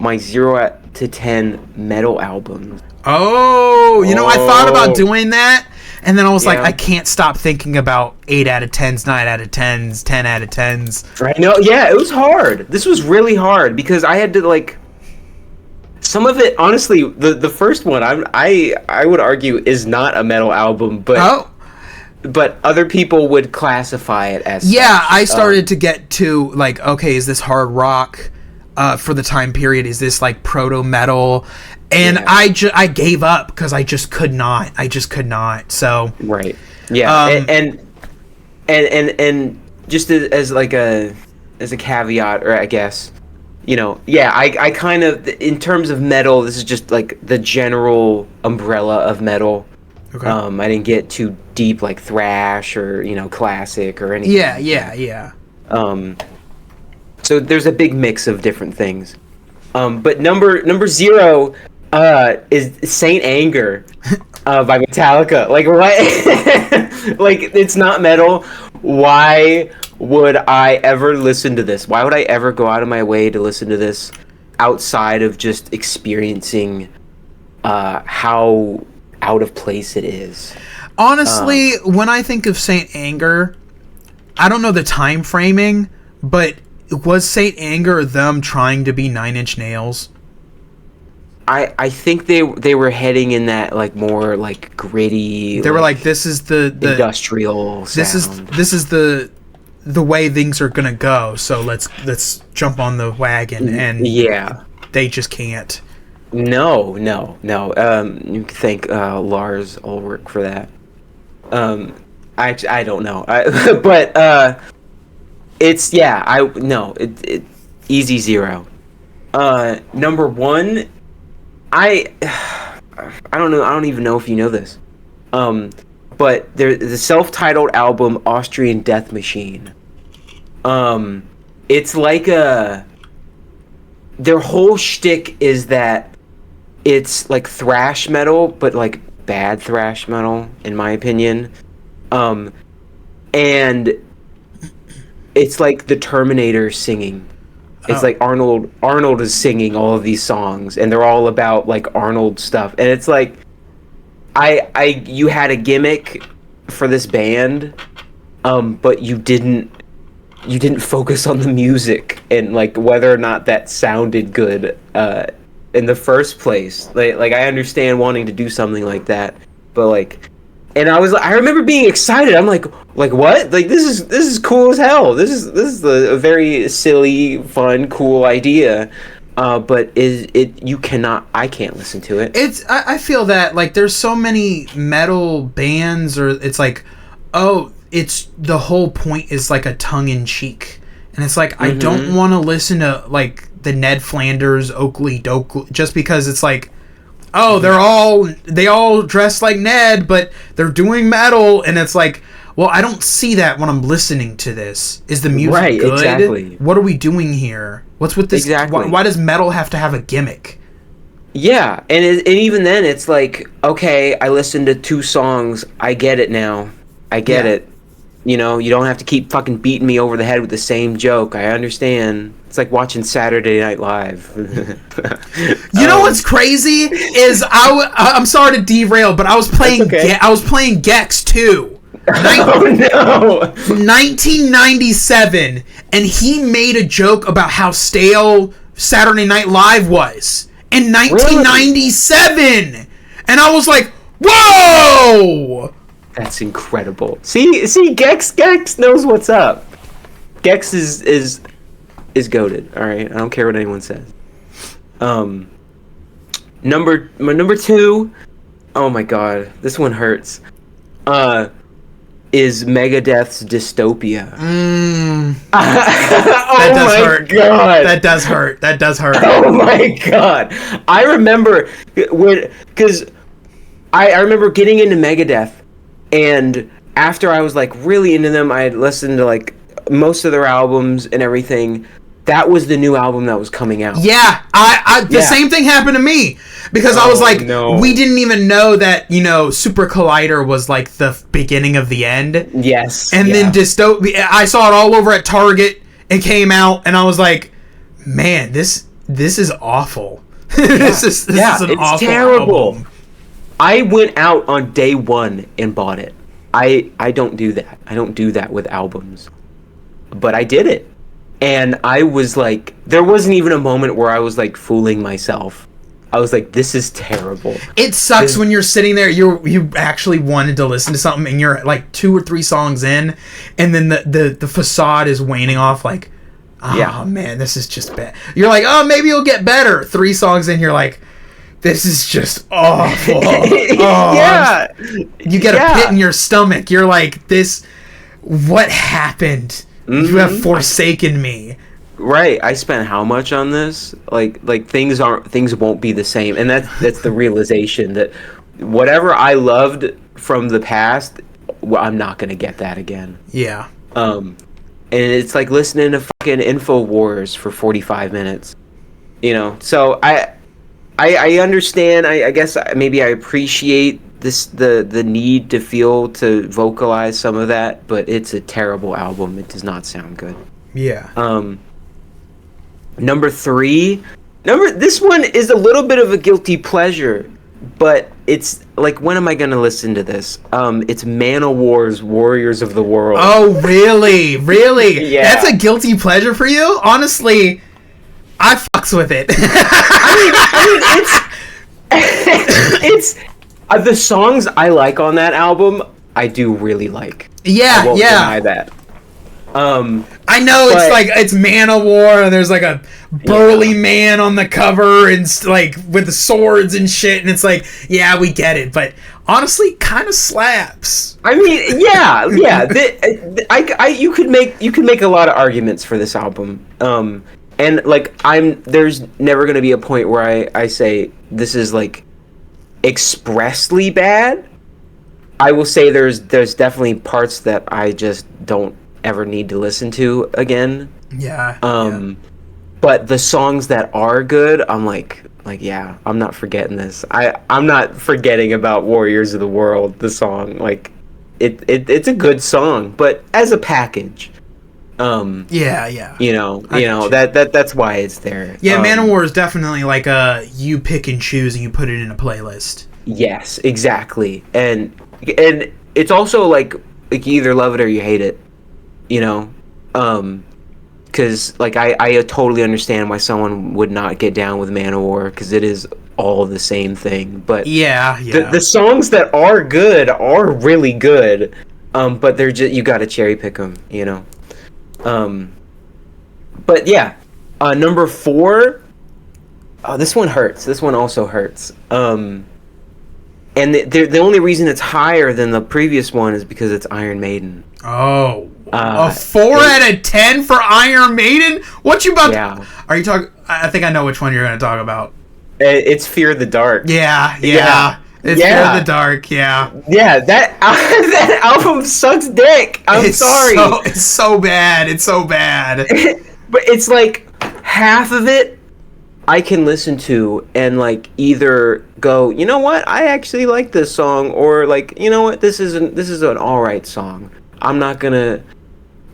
my 0 to 10 metal albums. Oh, I thought about doing that, and then I was like, Yeah. I can't stop thinking about 8 out of 10s, 9 out of 10s, 10 out of 10s. Right? No, yeah, it was hard. This was really hard because I had to like. Some of it, honestly, the first one, I would argue is not a metal album, but other people would classify it as. Yeah, such. I started to get to like, okay, is this hard rock for the time period? Is this like proto metal? And Yeah. I gave up because I just could not. So Right. Yeah. And just as like a caveat, or I guess, I kind of, in terms of metal, this is just like the general umbrella of metal. okay. I didn't get too deep like thrash or classic or anything. Yeah. So there's a big mix of different things. But number 0 is Saint Anger by Metallica. Like, what? Like, it's not metal. Why would I ever listen to this? Why would I ever go out of my way to listen to this outside of just experiencing how out of place it is? Honestly, when I think of Saint Anger, I don't know the time framing, but was Saint Anger them trying to be Nine Inch Nails? I think they were heading in that like more like gritty. They were like, this is the industrial sound. This is the way things are gonna go. So let's jump on the wagon, and yeah, they just can't. No. You can thank Lars Ulrich for that. I don't know, but it's it easy 0. Number 1. I don't know. I don't even know if you know this. But the self-titled album Austrian Death Machine. It's like their whole shtick is that it's like thrash metal, but like bad thrash metal, in my opinion. And it's like the Terminator singing. It's like Arnold is singing all of these songs, and they're all about like Arnold stuff. And it's like you had a gimmick for this band, but you didn't focus on the music and like whether or not that sounded good in the first place. Like I understand wanting to do something like that, but like, and I remember being excited. I'm like what? Like this is cool as hell. This is a very silly, fun, cool idea. But I can't listen to it. I feel that like there's so many metal bands, or it's like, it's the whole point is like a tongue in cheek, and it's like, I don't want to listen to like the Ned Flanders Oakley Dokley just because it's like, they all dress like Ned, but they're doing metal, and it's like, well, I don't see that when I'm listening to this. Is the music good? Exactly. What are we doing here? What's with this? Exactly. Why does metal have to have a gimmick? Yeah, and even then, it's like, okay, I listened to 2 songs. I get it now. I get it. You don't have to keep fucking beating me over the head with the same joke. I understand. It's like watching Saturday Night Live. You know what's crazy is I'm sorry to derail, but I was playing I was playing Gex too. Oh no! 1997, and he made a joke about how stale Saturday Night Live was in 1997, really? And I was like, whoa! That's incredible. See, Gex knows what's up. Gex is goated. All right, I don't care what anyone says. Number 2. Oh my god, this one hurts. Is Megadeth's Dystopia. That does hurt. God. That does hurt. Oh my god. I remember because I remember getting into Megadeth, and after I was like really into them, I had listened to like most of their albums and everything. That was the new album that was coming out. Yeah, the same thing happened to me, because I was like, we didn't even know that, Super Collider was like the beginning of the end. Yes. And then Dystopia, I saw it all over at Target. It came out, and I was like, man, this this is awful. This is an it's awful terrible. album. I went out on day one and bought it. I don't do that. I don't do that with albums. But I did it. And I was like, there wasn't even a moment where I was like fooling myself. I was like, this is terrible. It sucks when you're sitting there, you actually wanted to listen to something and you're like 2 or 3 songs in, and then the facade is waning off like, oh man, this is just bad. You're like, oh, maybe it'll get better. 3 songs in, you're like, this is just awful. Oh, you get a pit in your stomach. You're like, what happened? Mm-hmm. You have forsaken me. Right, I spent how much on this? Like things won't be the same, and that's the realization that whatever I loved from the past, I'm not gonna get that again. Yeah. And it's like listening to fucking InfoWars for 45 minutes, you know. So I understand. I guess maybe I appreciate the need to vocalize some of that, but it's a terrible album. It does not sound good. Yeah. Number 3, this one is a little bit of a guilty pleasure, but it's like, when am I gonna listen to this? It's Manowar's Warriors of the World. Oh, really? Really? Yeah. That's a guilty pleasure for you? Honestly, I fucks with it. It's the songs I like on that album, I do really like. Yeah, I won't deny that. I know it's like it's Man-O-War and there's like a burly man on the cover and like with the swords and shit, and it's like, yeah, we get it, but honestly, kind of slaps. I mean, yeah. You could make a lot of arguments for this album. And like there's never gonna be a point where I say this is like expressly bad. I will say there's definitely parts that I just don't ever need to listen to again. Yeah. But the songs that are good, I'm like yeah, I'm not forgetting this. I'm not forgetting about Warriors of the World, the song. Like it's a good song, but as a package. Yeah. You know that's why it's there. Yeah, Man-O-War is definitely like you pick and choose and you put it in a playlist. Yes, exactly. And it's also like you either love it or you hate it. You know, because like I totally understand why someone would not get down with Manowarbecause it is all the same thing. But the songs that are good are really good, but they're just, you got to cherry pick them, you know. But yeah, number 4. Oh, this one hurts. This one also hurts. And the only reason it's higher than the previous one is because it's Iron Maiden. Oh. A 4 out of 10 for Iron Maiden? What you about? Yeah. Are you talking? I think I know which one you're going to talk about. It's Fear the Dark. Yeah. It's Fear the Dark. Yeah. Yeah. That album sucks dick. I'm sorry. It's so bad. It's so bad. But it's like half of it I can listen to and like either go, you know what, I actually like this song, or like, you know what, this is an alright song. I'm not gonna.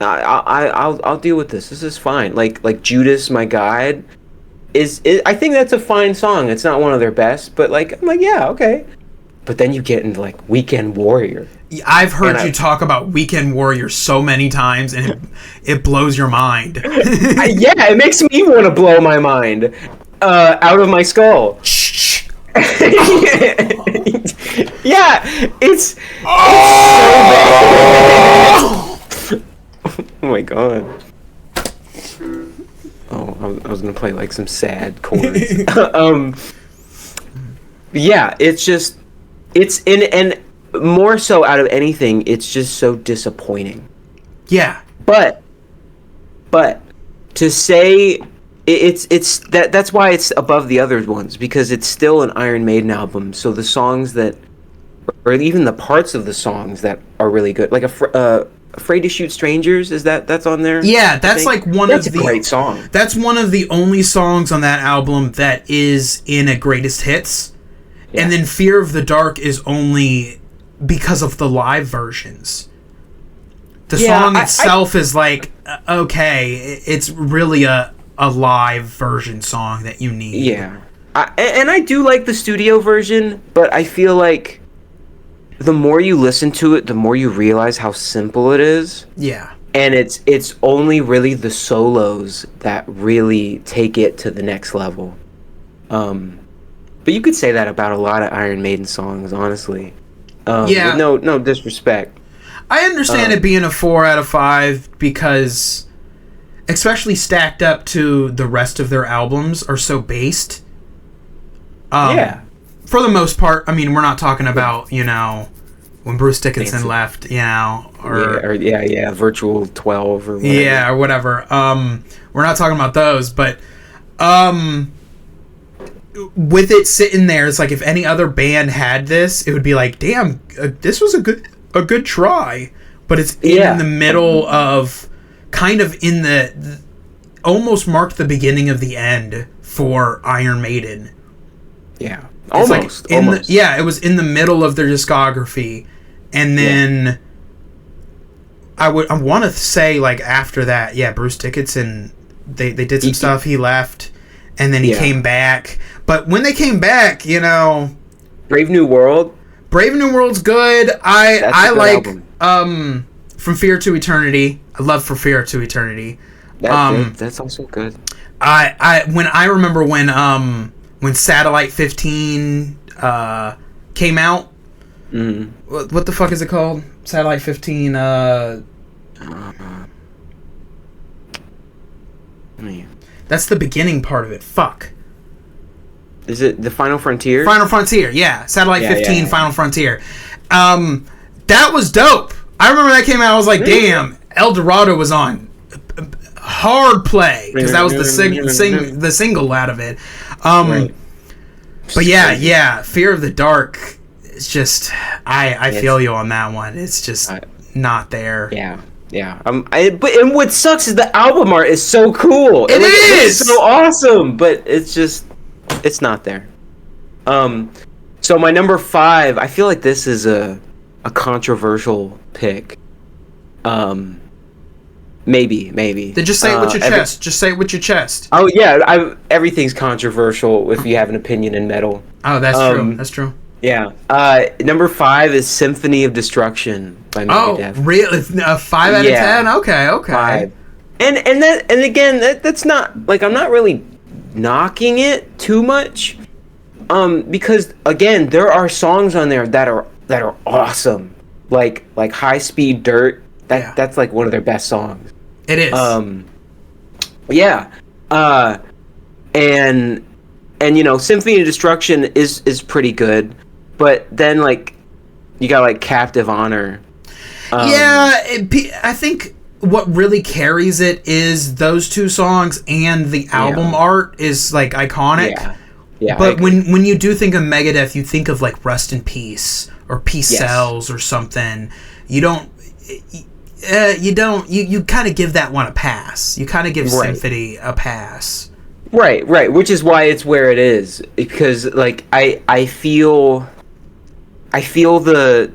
I'll deal with this. This is fine. Like Judas, My Guide, is I think that's a fine song. It's not one of their best, but like I'm like, yeah, okay. But then you get into like Weekend Warrior. I've heard you talk about Weekend Warrior so many times, and it blows your mind. Yeah, it makes me want to blow my mind out of my skull. Yeah, it's so bad. Oh my god. Oh, I was gonna play like some sad chords. Yeah, it's just, it's in, and more so out of anything, it's just so disappointing. Yeah. But to say it's that's why it's above the other ones, because it's still an Iron Maiden album. So the songs that, or even the parts of the songs that are really good, like Afraid to Shoot Strangers, that's on there? Yeah, that's like that's a great song. That's one of the only songs on that album that is in a greatest hits. Yeah. And then Fear of the Dark is only because of the live versions. The song itself is like, okay, it's really a a live version song that you need. Yeah. And I do like the studio version, but I feel like the more you listen to it, the more you realize how simple it is. Yeah. And it's only really the solos that really take it to the next level. But you could say that about a lot of Iron Maiden songs, honestly. Yeah. With no disrespect. I understand it being a 4 out of 5 because, especially stacked up to the rest of their albums, are so based. Yeah. For the most part, I mean, we're not talking about, when Bruce Dickinson left, or Virtual 12 or whatever. Yeah, or whatever. We're not talking about those, but with it sitting there, it's like if any other band had this, it would be like, damn, this was a good try, but it's in the middle of, kind of in the almost marked the beginning of the end for Iron Maiden. Yeah. Almost. It was in the middle of their discography, and then I want to say, like, after that, Bruce Dickinson, they did some stuff. He left, and then he came back. But when they came back, Brave New World's good. I like album. From Fear to Eternity. I love From Fear to Eternity. That's also good. I remember when Satellite 15 came out. Mm-hmm. What the fuck is it called? Satellite 15. That's the beginning part of it. Fuck. Is it the Final Frontier? Final Frontier, yeah. Satellite 15, Final Frontier. That was dope. I remember that came out. I was like, damn, El Dorado was on hard play because that was the single out of it. Right. But yeah, Fear of the Dark. It's just I feel you on that one. It's just not there. Yeah. But what sucks is the album art is so cool. It is so awesome, but it's not there. So my number 5, I feel like this is a controversial pick. Maybe. Then just say it with your chest. Just say it with your chest. Oh yeah, everything's controversial if you have an opinion in metal. Oh, that's true. That's true. Yeah. Number 5 is Symphony of Destruction by Megadeth. Oh, really? 5 out of 10? Okay. 5. And again, that's not, like, I'm not really knocking it too much. Because again, there are songs on there that are awesome. Like High Speed Dirt. That's like one of their best songs. It is. And Symphony of Destruction is pretty good, but then like you got like Captive Honor. I think what really carries it is those two songs, and the album art is like iconic. Yeah. But when you do think of Megadeth, you think of like Rust in Peace or Peace Cells or something. You kind of give that one a pass. You kind of give Symphony a pass. Right, which is why it's where it is, because like I feel the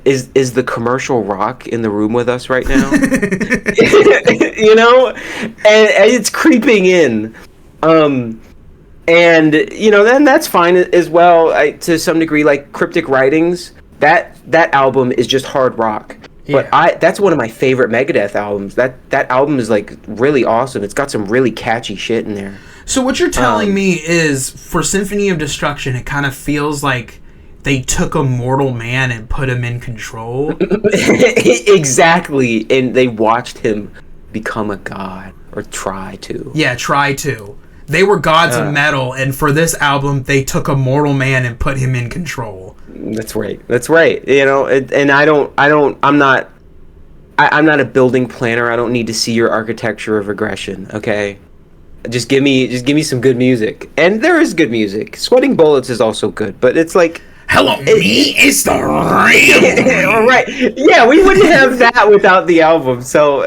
is the commercial rock in the room with us right now? And it's creeping in. And then that's fine as well, to some degree. Like Cryptic Writings, that album is just hard rock. But that's one of my favorite Megadeth albums. That album is like really awesome. It's got some really catchy shit in there. So what you're telling me is, for Symphony of Destruction, it kind of feels like they took a mortal man and put him in control. Exactly, and they watched him become a god, or try to. Yeah, try to. They were gods of metal, and for this album, they took a mortal man and put him in control. That's right. And I'm not a building planner. I don't need to see your architecture of aggression. Okay, just give me some good music, and there is good music. Sweating Bullets is also good, but it's like, hello, it's the real. Right? Yeah, we wouldn't have that without the album. So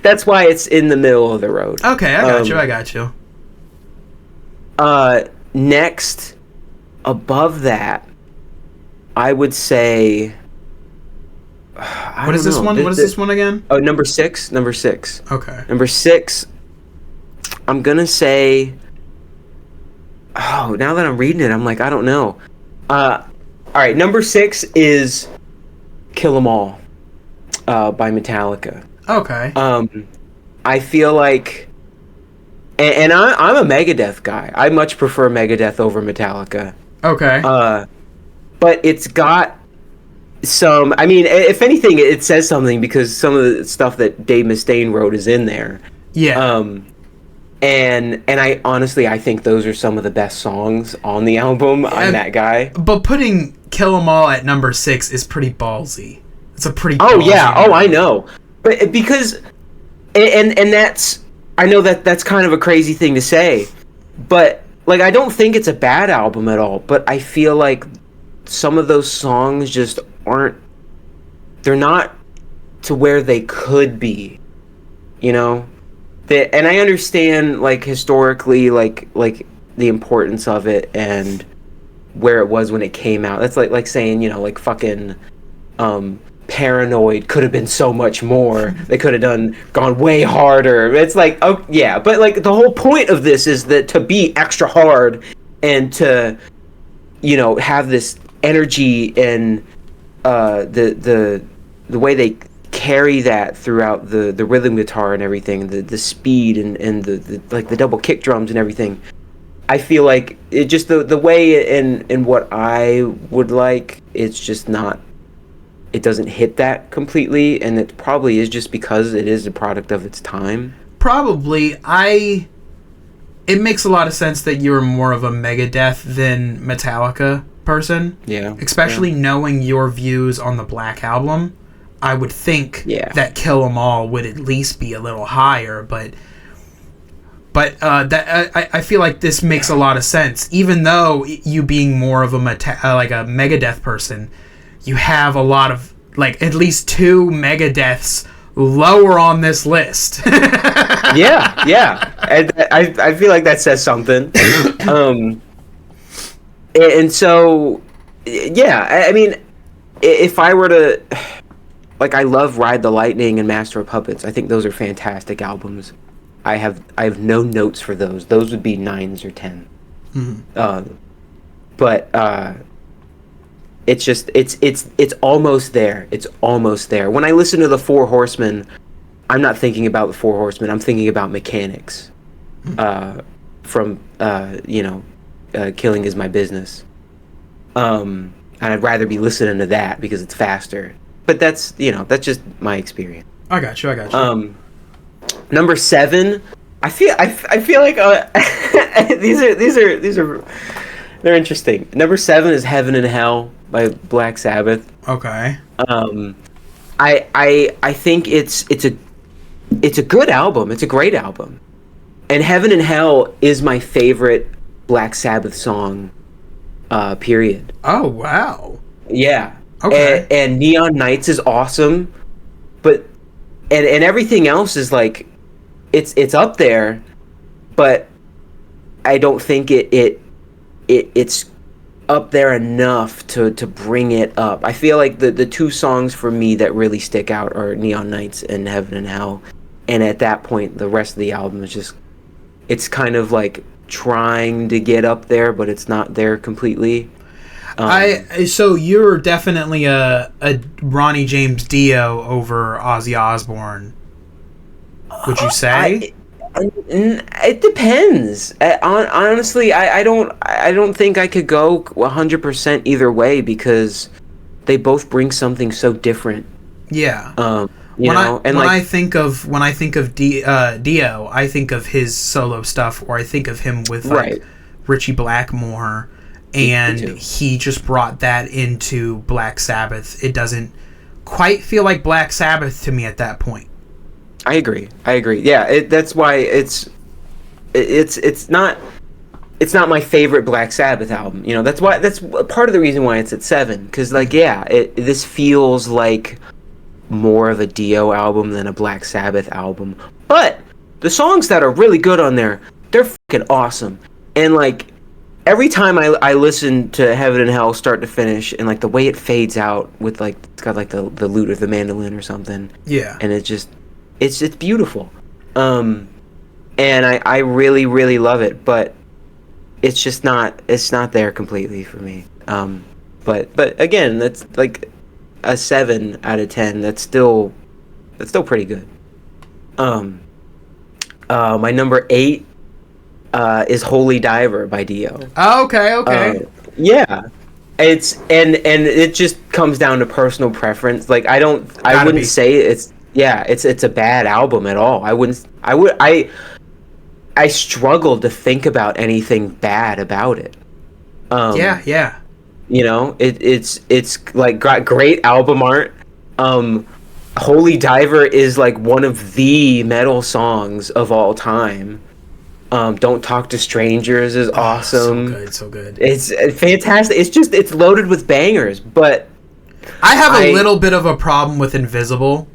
that's why it's in the middle of the road. Okay, I got you. Next, above that, I would say I What is don't this know. one? What is this one again? Oh, number six. Number six. Okay. Number six. I'm gonna say. Oh, now that I'm reading it, I'm like, I don't know. All right. Number six is "Kill 'Em All" by Metallica. Okay. I feel like, and I'm a Megadeth guy. I much prefer Megadeth over Metallica. Okay. But it's got some. I mean, if anything, it says something because some of the stuff that Dave Mustaine wrote is in there. Yeah. And I honestly, I think those are some of the best songs on the album. I'm that guy. But putting "Kill 'Em All" at number 6 is pretty ballsy. It's a pretty. Oh ballsy yeah. number. Oh, I know. But because, and that's, I know that's kind of a crazy thing to say, but like I don't think it's a bad album at all. But I feel like some of those songs just aren't. They're not to where they could be, you know. And I understand, like, historically, like the importance of it and where it was when it came out. That's like saying, you know, like fucking Paranoid could have been so much more. They could have gone way harder. It's like, oh yeah, but like the whole point of this is that to be extra hard and to, you know, have this energy and the way they carry that throughout the rhythm guitar and everything, the speed and the like the double kick drums and everything. I feel like it just the way in what I would like, it's just not, it doesn't hit that completely, and it probably is just because it is a product of its time. Probably. It makes a lot of sense that you're more of a Megadeth than Metallica person. Yeah. Especially knowing your views on the Black Album. I would think that "Kill 'Em All" would at least be a little higher, but that I feel like this makes a lot of sense. Even though you being more of a like a Megadeth person, you have a lot of, like, at least 2 Megadeths lower on this list. yeah. And I feel like that says something. And so, yeah, I mean, if I were to, like, I love Ride the Lightning and Master of Puppets. I think those are fantastic albums. I have no notes for those. Those would be 9s or 10s. Mm-hmm. But it's just it's almost there. It's almost there. When I listen to the Four Horsemen, I'm not thinking about the Four Horsemen. I'm thinking about Mechanics. From Killing Is My Business. And I'd rather be listening to that because it's faster. But that's just my experience. I got you. Number 7, I feel like these are they're interesting. Number 7 is Heaven and Hell by Black Sabbath. Okay. I think it's a good album. It's a great album. And Heaven and Hell is my favorite Black Sabbath song, period. Oh, wow. Yeah. Okay. And Neon Nights is awesome, but and everything else is like, it's up there, but I don't think it's up there enough to bring it up. I feel like the 2 songs for me that really stick out are Neon Nights and Heaven and Hell, and at that point the rest of the album is just, it's kind of like trying to get up there, but it's not there completely. So you're definitely a Ronnie James Dio over Ozzy Osbourne, would you say? It depends. Honestly, I don't think I could go 100% either way because they both bring something so different. Yeah. When I think of Dio, I think of his solo stuff, or I think of him with Richie Blackmore, and he just brought that into Black Sabbath. It doesn't quite feel like Black Sabbath to me at that point. I agree. Yeah, that's why it's not my favorite Black Sabbath album. That's part of the reason why it's at 7, because this feels like more of a Dio album than a Black Sabbath album. But the songs that are really good on there, they're fucking awesome. And like every time I listen to Heaven and Hell start to finish, and like the way it fades out with like it's got like the lute of the mandolin or something. Yeah. And it's beautiful. And I really, really love it, but it's not there completely for me. But again, that's like a 7 out of 10. That's still pretty good. My number 8 is Holy Diver by Dio. Oh, okay. Yeah. It's and it just comes down to personal preference. Like I wouldn't say it's a bad album at all. I struggled to think about anything bad about it. Yeah. You know, it's like got great album art. Holy Diver is like one of the metal songs of all time. Don't Talk to Strangers is awesome. So good. It's fantastic. It's loaded with bangers, but I have a little bit of a problem with Invisible.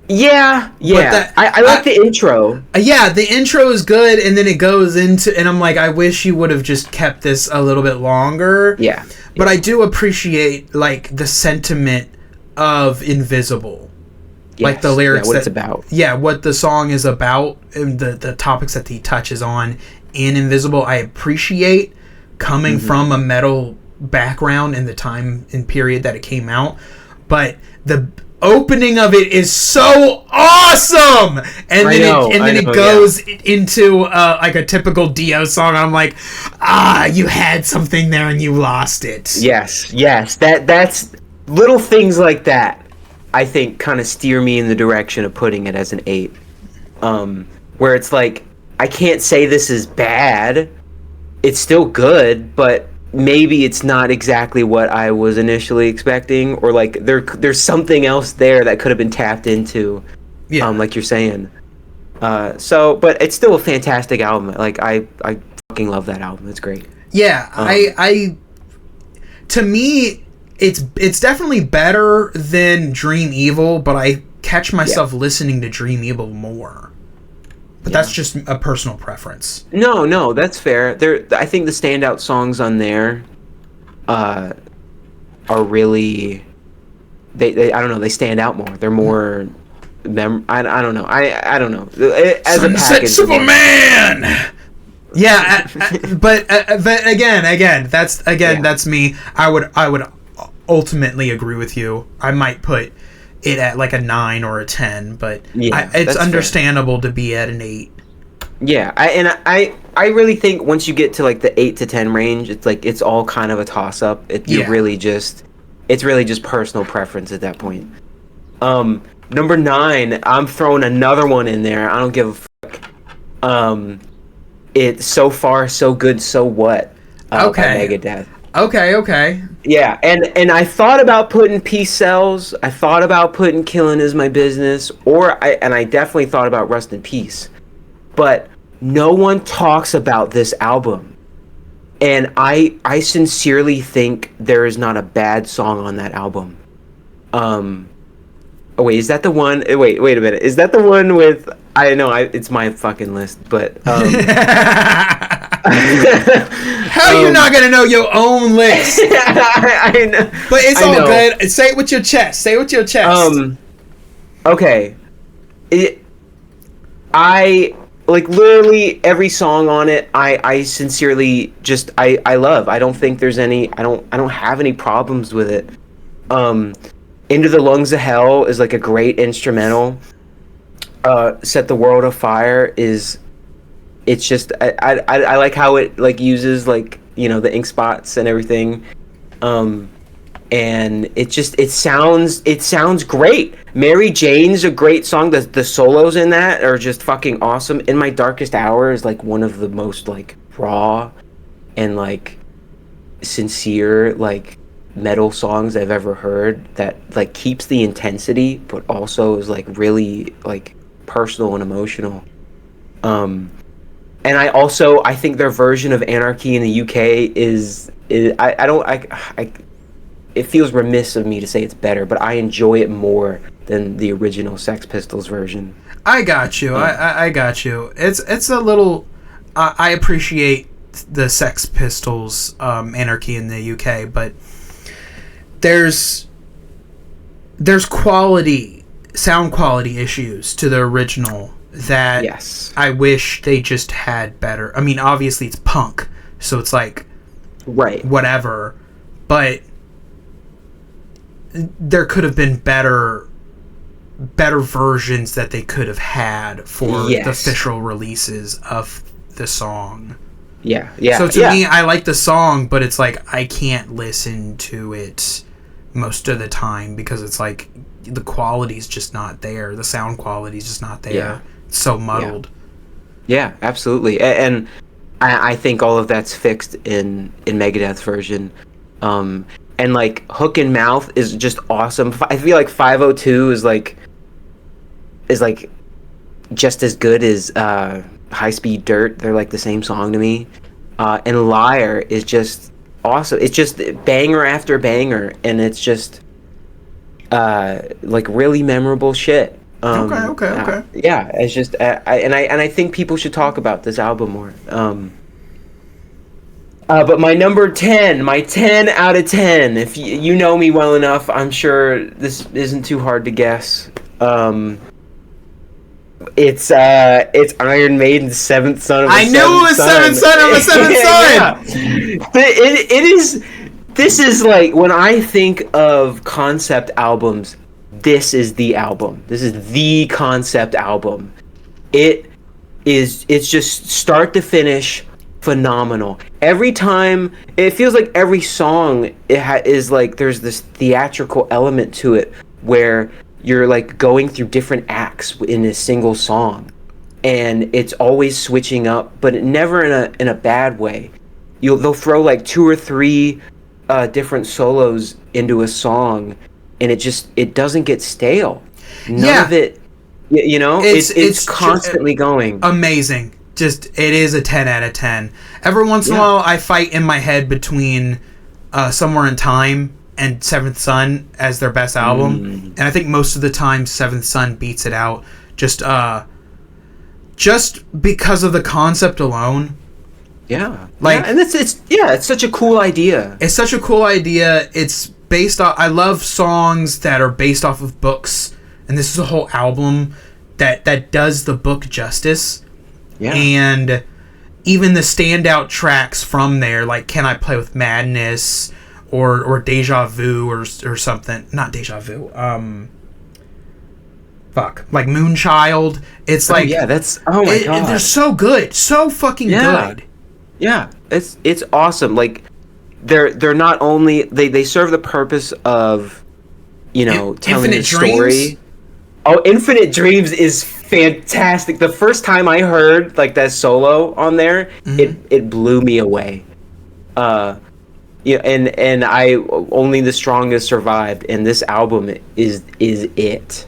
Yeah. I like the intro. Yeah, the intro is good, and then it goes into, and I'm like, I wish you would have just kept this a little bit longer. Yeah. But I do appreciate like the sentiment of Invisible. Yes. Like the lyrics, what it's about. Yeah, what the song is about, and the topics that he touches on in Invisible, I appreciate coming from a metal background in the time and period that it came out. But the opening of it is so awesome, and then it goes into like a typical Dio song. I'm like, you had something there and you lost it. Yes. That's little things like that, I think, kind of steer me in the direction of putting it as an 8. Where it's like, I can't say this is bad. It's still good, but maybe it's not exactly what I was initially expecting, or like there's something else there that could have been tapped into. Yeah. Like you're saying. But it's still a fantastic album. Like I fucking love that album. It's great. Yeah, to me, it's definitely better than Dream Evil, but I catch myself listening to Dream Evil more. But that's just a personal preference. No, that's fair. I think the standout songs on there are really they I don't know, they stand out more. They're more I don't know. I don't know. As a package, Superman. Yeah, but again, that's me. I would ultimately agree with you. I might put it at like a 9 or a 10, but it's understandable to be at an 8. Yeah, I really think once you get to like the 8 to 10 range, it's like it's all kind of a toss up. It's really just personal preference at that point. Number 9, I'm throwing another one in there. I don't give a fuck. It's So Far So Good So What by Megadeth. Okay. Yeah, and I thought about putting Peace Sells. I thought about putting Killing Is My Business, I definitely thought about Rust in Peace. But no one talks about this album. And I sincerely think there is not a bad song on that album. Oh wait, is that the one? Wait a minute. Is that the one with? I know it's my fucking list, but how are you not gonna know your own list? I know, but it's all good. Say it with your chest. Okay. I like literally every song on it. I sincerely just I love. I don't think there's any. I don't have any problems with it. Into the Lungs of Hell is like a great instrumental. Set the World Afire is, it's just I like how it like uses like, you know, the ink spots and everything, and it sounds great. Mary Jane's a great song. The solos in that are just fucking awesome. In My Darkest Hour is like one of the most like raw and like sincere like metal songs I've ever heard, that like keeps the intensity but also is like really like personal and emotional. And I think their version of Anarchy in the UK is it feels remiss of me to say it's better, but I enjoy it more than the original Sex Pistols version. I got you. I got you. It's a little. I appreciate the Sex Pistols, Anarchy in the UK, but there's sound quality issues to the original that Yes. I wish they just had better. I mean, obviously it's punk, so it's like Right. whatever, but there could have been better versions that they could have had for the official releases of the song. Yeah, yeah. So to me, I like the song, but it's like I can't listen to it most of the time because it's like the quality's just not there. The sound quality's just not there. Yeah. It's so muddled. Yeah, absolutely. And I think all of that's fixed in Megadeth's version. And like Hook and Mouth is just awesome. I feel like 502 is like just as good as High Speed Dirt. They're like the same song to me. And Liar is just awesome. It's just banger after banger, and it's just like really memorable shit. Okay. Yeah, it's just I think people should talk about this album more. But my number 10, my 10 out of 10. If you know me well enough, I'm sure this isn't too hard to guess. It's Iron Maiden's Seventh Son of a I knew it was Seventh Son of a Seventh Son. It is. This is like when I think of concept albums. This is the album. This is the concept album. It's just start to finish phenomenal. Every time it feels like every song is like there's this theatrical element to it where you're like going through different acts in a single song, and it's always switching up, but never in a bad way. They'll throw like 2 or 3 different solos into a song, and it doesn't get stale. None of it, you know, it's constantly going. Amazing. Just it is a 10 out of 10. Every once in a while, I fight in my head between Somewhere in Time and Seventh Son as their best album, and I think most of the time Seventh Son beats it out. Just because of the concept alone. Yeah, like, and it's such a cool idea. It's such a cool idea. It's based off. I love songs that are based off of books, and this is a whole album that does the book justice. Yeah, and even the standout tracks from there, like Can I Play with Madness? Or Deja Vu or something. Not Deja Vu. Like Moonchild. It's like that's oh my god. They're so good, so fucking good. Yeah, it's awesome. Like they're not only they serve the purpose of telling a story. Oh, Infinite Dreams is fantastic. The first time I heard like that solo on there, it blew me away. And I Only the Strongest survived, and this album is it.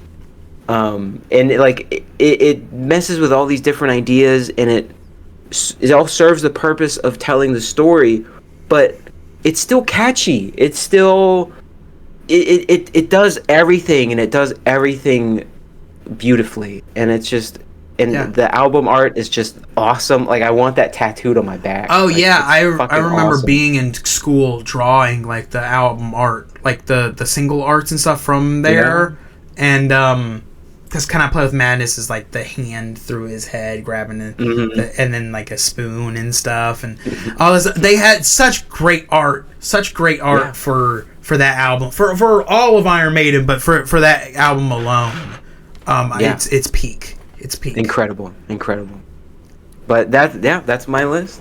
And it messes with all these different ideas, and it all serves the purpose of telling the story, but it's still catchy. It's still it does everything, and it does everything beautifully, and it's just. And the album art is just awesome. Like, I want that tattooed on my back. Oh, like, yeah. I remember awesome. being in school drawing, like, the album art. Like, the single arts and stuff from there. Yeah. And, because Can I Play with Madness is, like, the hand through his head, grabbing it. And then, like, a spoon and stuff. And all this. They had such great art. Such great art for that album. For all of Iron Maiden, but for that album alone. It's peak. It's peak. Incredible. But that's my list.